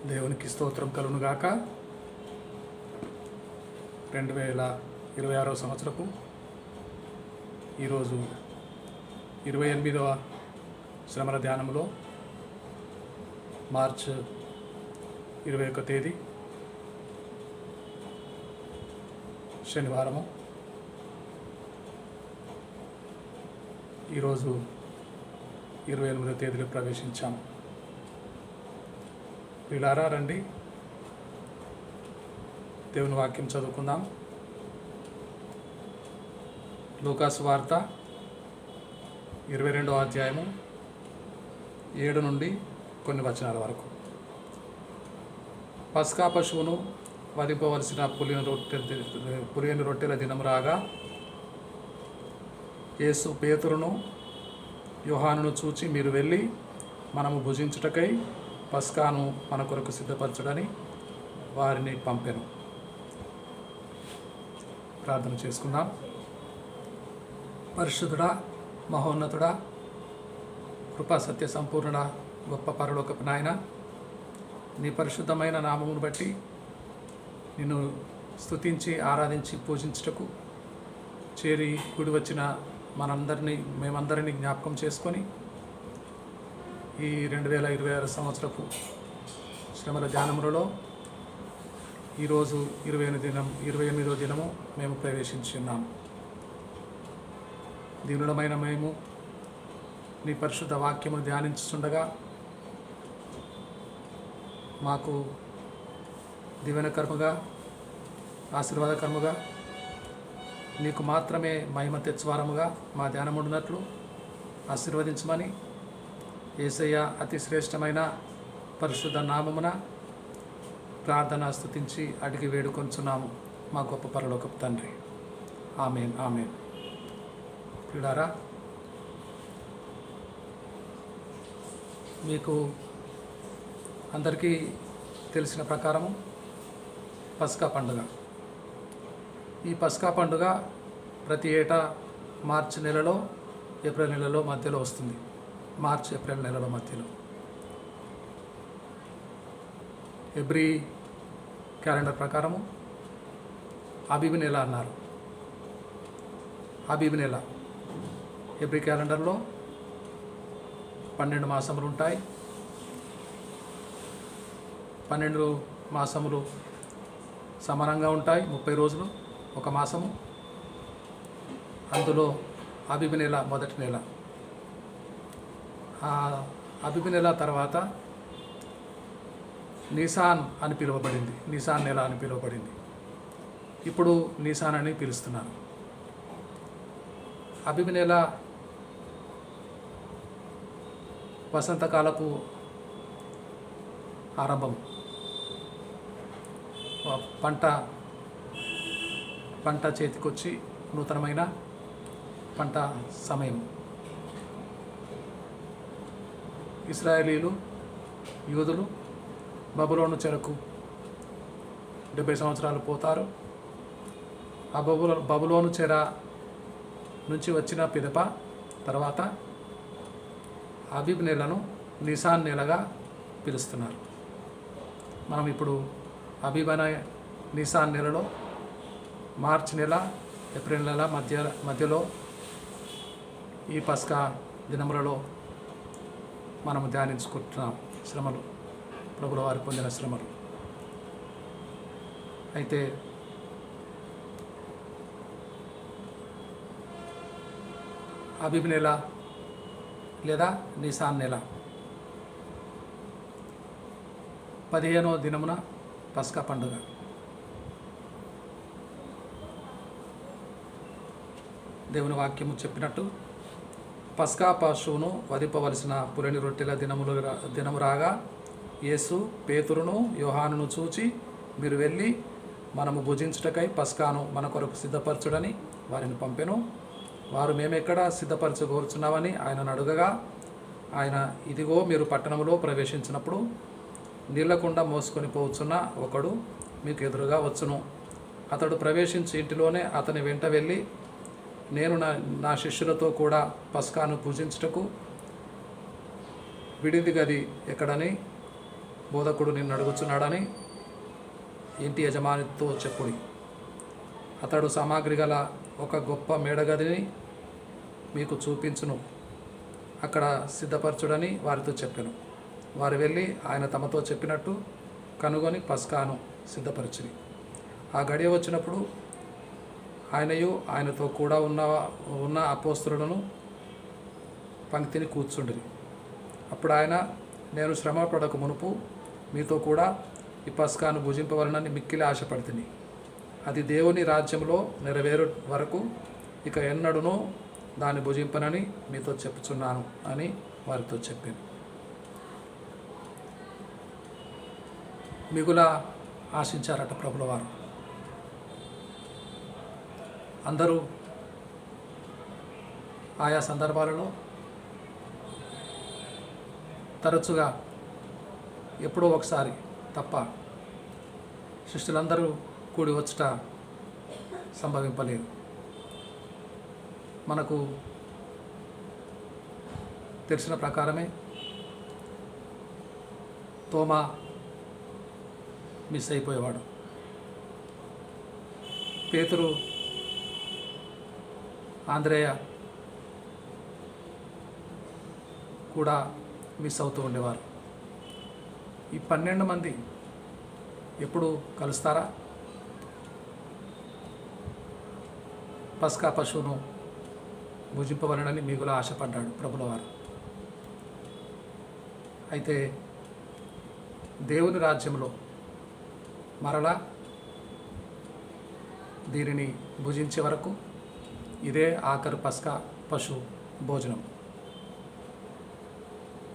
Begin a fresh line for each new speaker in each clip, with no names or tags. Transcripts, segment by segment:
దేవునికి స్తోత్రం కలుగునుగాక. 2026 సంవత్సరపు ఈరోజు 28వ శ్రమల ధ్యానంలో మార్చ్ 21 తేదీ శనివారము. ఈరోజు 28వ తేదీలో ప్రవేశించాము. వీళ్ళారా రండి, దేవుని వాక్యం చదువుకుందాం. లూకాసు వార్త 22వ అధ్యాయము 7 నుండి కొన్ని వచనాల వరకు. పస్కా పశువును వధింపవలసిన పులియని రొట్టెల దినం రాగా యేసు పేతురును యోహానును చూచి, మీరు వెళ్ళి మనము భుజించుటకై పస్కాను మన కొరకు సిద్ధపరచడని వారిని పంపెను. ప్రార్థన చేసుకుందాం. పరిశుద్ధుడా, మహోన్నతుడా, కృపా సత్య సంపూర్ణుడా, గొప్ప పరలోకపు నాయన, నీ పరిశుద్ధమైన నామమును బట్టి నిన్ను స్తుతించి ఆరాధించి పూజించుటకు చేరి కూడి వచ్చిన మేమందరినీ జ్ఞాపకం చేసుకొని ఈ 2026 సంవత్సరపు శ్రమల ధ్యానములలో ఈరోజు 28వ దినము మేము ప్రవేశించున్నాము. దీనులమైన మేము నీ పరిశుద్ధ వాక్యమును ధ్యానించుతుండగా మాకు దీవెనకరముగా, ఆశీర్వాదకరముగా, నీకు మాత్రమే మహిమ తెచ్చువారముగా మా ధ్యానముండునట్లు ఆశీర్వదించమని యేసయ్య అతి శ్రేష్టమైన పరిశుద్ధ నామమున ప్రార్థన స్తుతించి అడిగి వేడుకొంచున్నాము మా గొప్ప పరలోకపు తండ్రి. ఆమేన్, ఆమేన్. ప్రియులారా, మీకు అందరికీ తెలిసిన ప్రకారము పస్కా పండుగ. ఈ పస్కా పండుగ ప్రతి ఏటా మార్చి నెలలో, ఏప్రిల్ నెలలో మధ్యలో వస్తుంది. మార్చి ఏప్రిల్ నెలల మధ్యలో. ఎబ్రీ క్యాలెండర్ ప్రకారము అబీబ్ నెల అన్నారు. అబీబ్ నెల ఎబ్రీ క్యాలెండర్లో 12 మాసములు ఉంటాయి. 12 మాసములు సమానంగా ఉంటాయి. 30 రోజులు ఒక మాసము. అందులో అబీబ్ నెల మొదటి నెల. అబీబ్ నెల తర్వాత నీసాన్ అని పిలువబడింది. నీసాన్ నెల అని పిలువబడింది. ఇప్పుడు నీసాన్ అని పిలుస్తున్నారు. అబీబ్ నెల వసంతకాలపు ఆరంభం. పంట చేతికొచ్చి నూతనమైన పంట సమయం. ఇశ్రాయేలీలు, యూదులు బబులోను చెరకు 70 సంవత్సరాలు పోతారు. ఆ బబులోను చెర నుంచి వచ్చిన పిదప తర్వాత అబీబ్ నెలను నిసాన్ నెలగా పిలుస్తున్నారు. మనం ఇప్పుడు అబీబ్ అనే నిసాన్ నెలలో మార్చి నెల, ఏప్రిల్ నెల మధ్యలో ఈ పస్కా దినములలో మనము ధ్యానించుకుంటున్నాం. శ్రమలు, ప్రభుల వారు పొందిన శ్రమలు. అయితే అబీబ్ నెల లేదా నిసాన్ నెల 15వ దినమున పస్కా పండుగ. దేవుని వాక్యము చెప్పినట్టు పస్కా పశువును వధింపవలసిన పులిని రొట్టెల దినము రాగా యేసు పేతురును యోహానును చూచి, మీరు వెళ్ళి మనము భుజించుటకై పస్కాను మన కొరకు సిద్ధపరచుడని వారిని పంపెను. వారు మేమెక్కడ సిద్ధపరచగోరుచున్నామని ఆయనను అడుగగా ఆయన, ఇదిగో మీరు పట్టణంలో ప్రవేశించినప్పుడు నీళ్లకుండా మోసుకొని పోవచ్చున్న ఒకడు మీకు ఎదురుగా వచ్చును. అతడు ప్రవేశించి ఇంటిలోనే అతని వెంట వెళ్ళి, నేను నా శిష్యులతో కూడా పస్కాను పూజించుటకు విడిది గది ఎక్కడని బోధకుడు నిన్ను అడుగుచున్నాడని ఇంటి యజమానితో చెప్పుడి. అతడు సామాగ్రి గల ఒక గొప్ప మేడగదిని మీకు చూపించును, అక్కడ సిద్ధపరచుడని వారితో చెప్పాను. వారు వెళ్ళి ఆయన తమతో చెప్పినట్టు కనుగొని పస్కాను సిద్ధపరచిరి. ఆ గడియ వచ్చినప్పుడు ఆయనయు ఆయనతో కూడా ఉన్న అపోస్తలులను పంక్తిని కూర్చుండిరి. అప్పుడు ఆయన, నేను శ్రమ పడక మునుపు మీతో కూడా ఈ పస్కాను భుజింపవలనని మిక్కిలి ఆశపడుతుంది. అది దేవుని రాజ్యంలో నెరవేరు వరకు ఇక ఎన్నడూనూ దాన్ని భుజింపనని మీతో చెప్పుచున్నాను అని వారితో చెప్పాను. మిగుల ఆశించారట ప్రభుల వారు. అందరూ ఆయా సందర్భాలలో తరచుగా ఎప్పుడో ఒకసారి తప్ప శిష్యులందరూ కూడి వచ్చుట సంభవింపలేదు. మనకు తెలిసిన ప్రకారమే తోమా మిస్ అయిపోయేవాడు. పేతురు, ఆంద్రేయ కూడా మిస్ అవుతూ ఉండేవారు. ఈ 12 మంది ఎప్పుడు కలుస్తారా? పస్కా పశువును భుజింపవలనని మిగుల ఆశపడ్డాడు ప్రభుల వారు. అయితే దేవుని రాజ్యంలో మరలా దీనిని భుజించే వరకు ఇదే ఆఖరు పస్కా పశు భోజనం,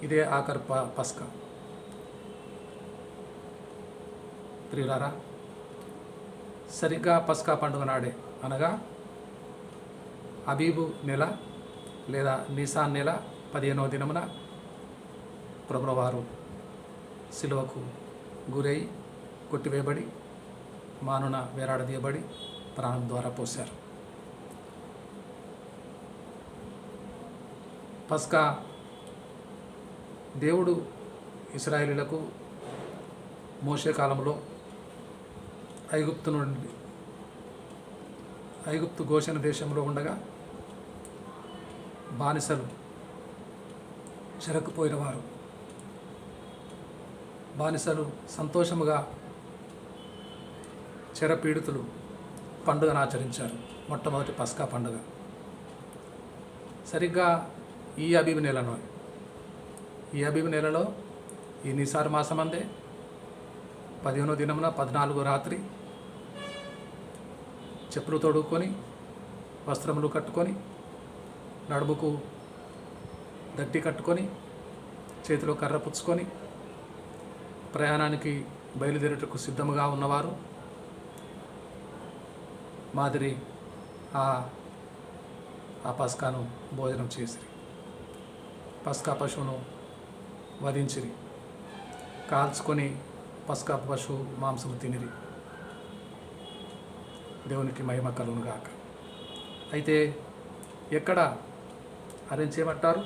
ఇదే ఆఖరు పస్కా. ప్రియులారా, సరిగ్గా పస్కా పండుగ నాడే, అనగా అబీబు నెల లేదా నిసాన్ నెల 15వ దినమున ప్రభుల వారు సిలువకు గురై కొట్టివేయబడి మానున వేలాడదీయబడి ప్రాణం ద్వారా పోశారు. పస్కా దేవుడు ఇశ్రాయేలీయులకు మోషే కాలంలో ఐగుప్తు గోషెన దేశంలో ఉండగా బానిసలు చెరకుపోయిన వారు బానిసలు సంతోషముగా చెరపీడితులు పండుగను ఆచరించారు. మొట్టమొదటి పస్కా పండుగ సరిగ్గా ఈ అబీబు నెలలో ఈ నిసార్ మాసమందే 15వ దినమున 14 రాత్రి చెప్పులు తొడుక్కొని వస్త్రములు కట్టుకొని నడుముకు దట్టి కట్టుకొని చేతిలో కర్ర పుచ్చుకొని ప్రయాణానికి బయలుదేరుటకు సిద్ధముగా ఉన్నవారు మాదిరి ఆ పస్కాను భోజనం చేసిరి. పస్కా పశువును వధించిరి, కాల్చుకొని పస్కా పశువు మాంసము తినిరి. దేవునికి మహిమ కలుగునుగాక. అయితే ఎక్కడ అరేంజ్ చేయమంటారు?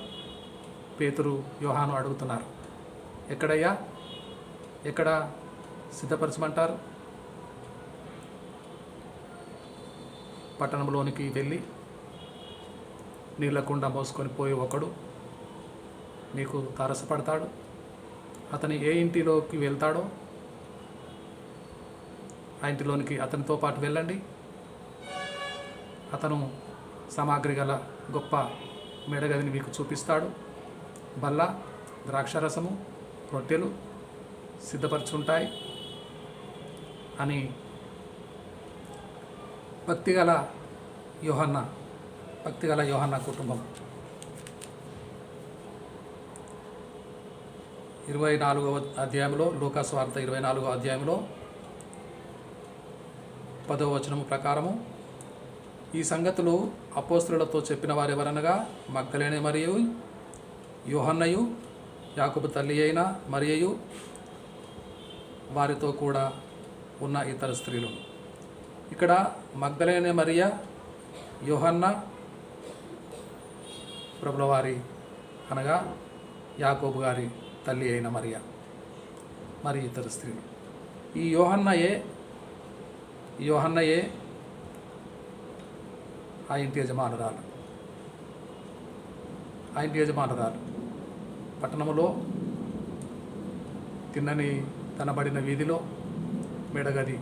పేతురు, యోహాను అడుగుతున్నారు, ఎక్కడయ్యా, ఎక్కడ సిద్ధపరచమంటారు? పట్టణంలోనికి వెళ్ళి నీళ్ళ కుండ మోసుకొని పోయి ఒకడు నీకు తారసపడతాడు. అతను ఏ ఇంటిలోకి వెళ్తాడో ఆ ఇంటిలోనికి అతనితో పాటు వెళ్ళండి. అతను సామాగ్రి గల గొప్ప మేడగదిని మీకు చూపిస్తాడు. బల్ల, ద్రాక్షరసము, రొట్టెలు సిద్ధపరచుంటాయి అని భక్తిగల యోహన్న కుటుంబం 24వ అధ్యాయంలో, లూకా సువార్త 24వ అధ్యాయంలో 10వ వచనము ప్రకారము ఈ సంగతులు అపోస్తలులతో చెప్పిన వారెవరనగా మగ్దలేనే మరియు యోహన్నయు, యాకోబు తల్లి అయిన మరియయు, వారితో కూడా ఉన్న ఇతర స్త్రీలు. ఇక్కడ మగ్దలేనే మరియ, యోహన్న ప్రభుల వారి అనగా యాకోబు గారి తల్లి అయిన మరియ, మరి ఇతర స్త్రీలు. ఈ యోహన్నయే ఆ ఇంటి యజమానురాలు. పట్టణంలో తిన్నని తనబడిన వీధిలో మెడగది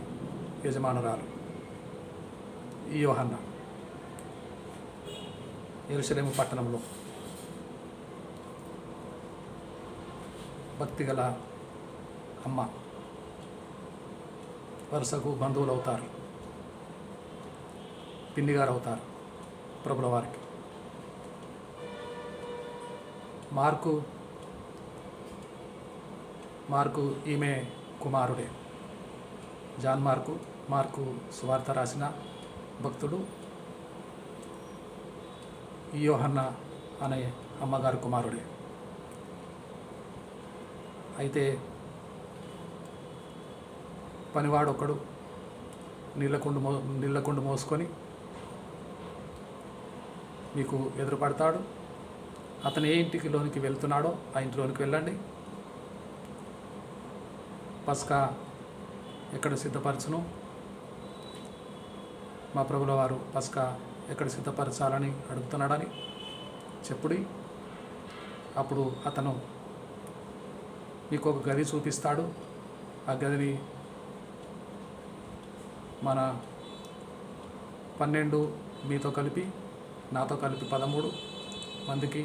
యజమానురాలు ఈ యోహన్న. యెరూషలేము పట్టణంలో భక్తిగల అమ్మ, వరుసకు బంధువులు అవుతారు, పిన్నిగారు అవుతారు ప్రభుల వారికి. మార్కు ఈమె కుమారుడే. జాన్ మార్కు సువార్త రాసిన భక్తుడు ఈ యోహన్న అనే అమ్మగారు కుమారుడే. అయితే పనివాడొకడు నీళ్ళకుండు మోసుకొని మీకు ఎదురుపడతాడు. అతను ఏ ఇంటిలోనికి వెళ్తున్నాడో ఆ ఇంటిలోనికి వెళ్ళండి. పస్కా ఎక్కడ సిద్ధపరచును, మా ప్రభుల వారు పస్కా ఎక్కడ సిద్ధపరచాలని అడుగుతున్నాడని చెప్పుడి. అప్పుడు అతను మీకు ఒక గది చూపిస్తాడు. ఆ గదిని మన 12 మీతో కలిపి నాతో కలిపి 13 మందికి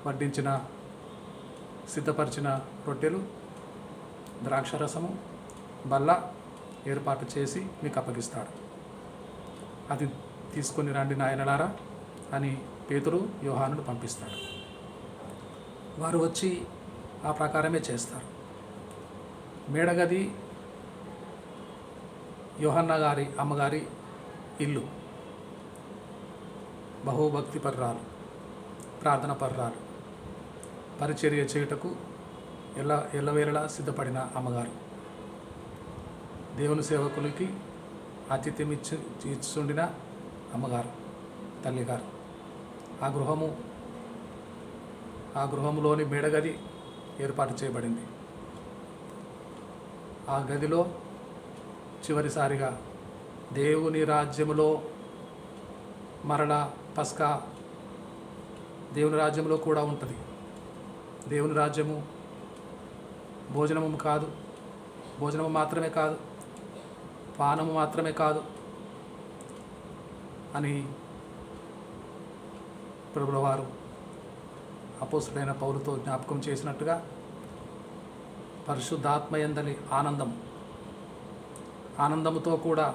వడ్డించిన సిద్ధపరిచిన రొట్టెలు, ద్రాక్షరసము, బల్ల ఏర్పాటు చేసి మీకు అప్పగిస్తాడు. అది తీసుకొని రండి నాయనలారా అని పేతురు యోహానును పంపిస్తాడు. వారు వచ్చి ఆ ప్రకారమే చేస్తారు. మేడగది యోహన్న గారి అమ్మగారి ఇల్లు. బహుభక్తి పర్రాలు, ప్రార్థన పర్రాలు, పరిచర్య చేయుటకు ఎల్లవేళలా సిద్ధపడిన అమ్మగారు. దేవుని సేవకులకి ఆతిథ్యం ఇచ్చుండిన అమ్మగారు, తల్లిగారు. ఆ గృహములోని మేడగది ఏర్పాటు చేయబడింది. ఆ గదిలో చివరిసారిగా దేవుని రాజ్యములో మరలా పస్కా దేవుని రాజ్యంలో కూడా ఉంటుంది. దేవుని రాజ్యము భోజనము మాత్రమే కాదు, పానము మాత్రమే కాదు అని ప్రభుల వారు అపోస్తుడైన పౌలుతో జ్ఞాపకం చేసినట్టుగా పరిశుద్ధాత్మయందలి ఆనందముతో కూడా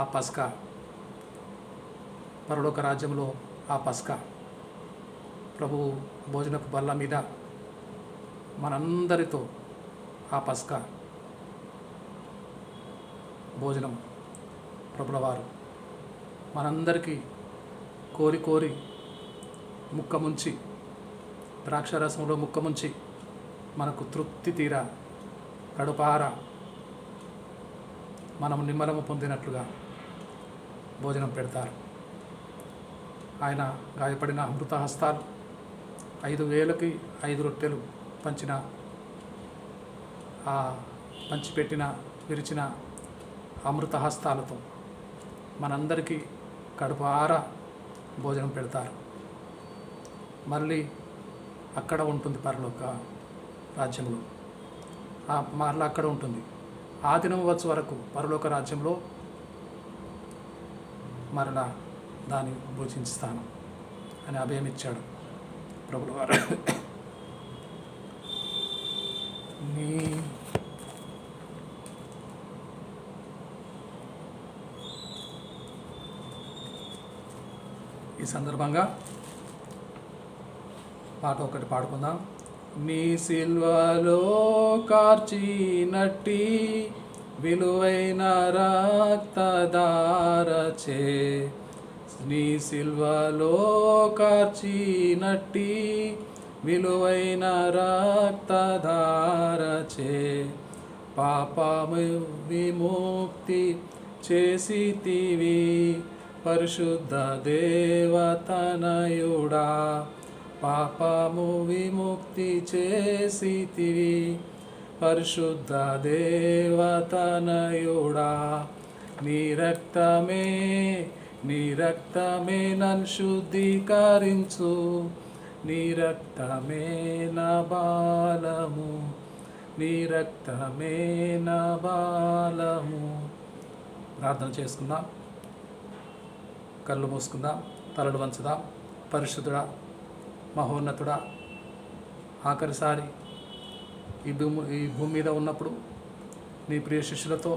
ఆ పస్కా, పరలోక రాజ్యంలో ఆ పస్కా ప్రభువు భోజనపు బల్ల మీద మనందరితో ఆ పస్కా భోజనం ప్రభుల వారు మనందరికీ కోరి ముక్క ముంచి, ద్రాక్షరసంలో ముక్క ముంచి మనకు తృప్తి తీరా కడుపార మనం నిమ్మలము పొందినట్లుగా భోజనం పెడతారు. ఆయన గాయపడిన అమృత హస్తాలు, 5,000కి 5 రొట్టెలు పంచిపెట్టిన విరిచిన అమృత హస్తాలతో మనందరికీ కడుపార భోజనం పెడతారు. మళ్ళీ అక్కడ ఉంటుంది పరలోక రాజ్యంలో, మరలా అక్కడ ఉంటుంది. ఆ దినం వచ్చే వరకు పరలోక రాజ్యంలో మరలా దాన్ని భోజిస్తాను అని అభయం ఇచ్చాడు ప్రభుల వారు. ఈ సందర్భంగా పాట ఒకటి పాడుకుందాం. నీ సిల్వలో కార్చినట్టి విలువైన రక్తధారచే, నీ సిల్వలో కార్చినట్టి విలువైన రక్తధారచే పాపము విముక్తి చేసితివి పరిశుద్ధ దేవతనయుడా, పాపము విముక్తి చేసితివి, పరిశుద్ధ దేవతనయుడా. నీ రక్తమే నన్ను శుద్ధీకరించు, నీ రక్తమే నా బాలము, నీ రక్తమే నా బాలము. ప్రార్థన చేసుకుందాం, కళ్ళు మూసుకుందాం, తలలు వంచుదాం. పరిశుద్ధుడా, మహోన్నతుడా, ఆఖరిసారి ఈ భూమి మీద ఉన్నప్పుడు నీ ప్రియ శిష్యులతో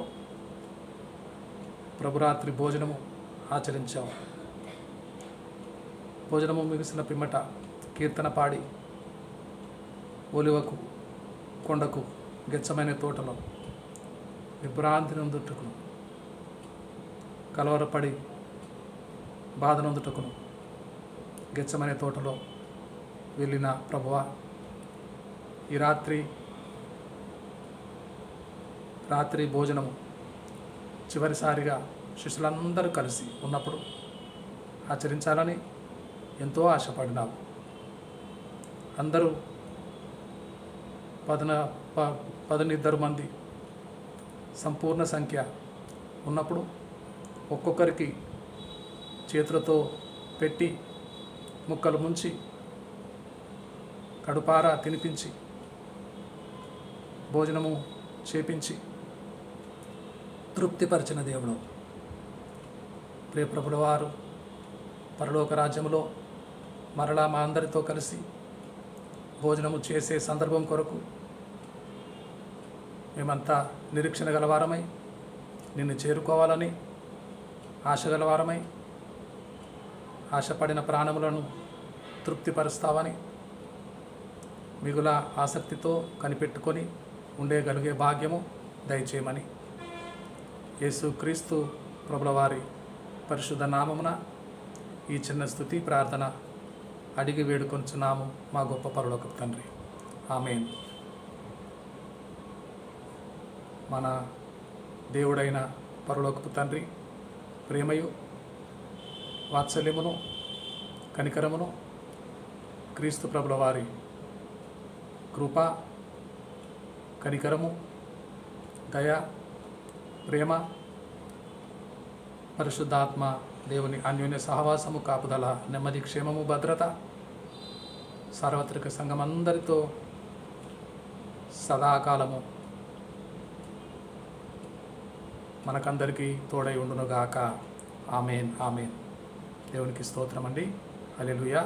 ప్రభురాత్రి భోజనము ఆచరించావు. భోజనము ముగిసిన పిమ్మట కీర్తన పాడి ఒలివకు కొండకు గెచ్చమైన తోటలో విభ్రాంతి నొందుటకును, కలవరపడి బాధ నొందుటకును గెచ్చమైన తోటలో వెళ్ళిన ప్రభువా, ఈ రాత్రి భోజనము చివరిసారిగా శిష్యులందరూ కలిసి ఉన్నప్పుడు ఆచరించాలని ఎంతో ఆశపడినావు. అందరూ 12 మంది సంపూర్ణ సంఖ్య ఉన్నప్పుడు ఒక్కొక్కరికి చేతులతో పెట్టి ముక్కలు ముంచి కడుపారా తినిపించి భోజనము చేపించి తృప్తిపరిచిన దేవుడు. ప్రియప్రభుల వారు పరలోక రాజ్యములో మరలా మా అందరితో కలిసి భోజనము చేసే సందర్భం కొరకు మేమంతా నిరీక్షణ గలవారమై నిన్ను చేరుకోవాలని ఆశ గలవారమై ఆశపడిన ప్రాణములను తృప్తిపరుస్తావని మిగుల ఆసక్తితో కనిపెట్టుకొని ఉండగలిగే భాగ్యము దయచేయమని యేసుక్రీస్తు ప్రభుల వారి పరిశుద్ధ నామమున ఈ చిన్న స్తుతి ప్రార్థన అడిగి వేడుకొంచున్నాము మా గొప్ప పరలోకపు తండ్రి. ఆమేన్. మన దేవుడైన పరలోకపు తండ్రి ప్రేమయు వాత్సల్యమును కనికరమును క్రీస్తు ప్రభుల వారి కృప కనికరము దయ ప్రేమ పరిశుద్ధాత్మ దేవుని అన్యోన్య సహవాసము కాపుదల నెమ్మది క్షేమము భద్రత సార్వత్రిక సంఘమందరితో సదాకాలము మనకందరికీ తోడై ఉండునుగాక. ఆమేన్. ఆమేన్. దేవునికి స్తోత్రం అండి. హల్లెలూయా.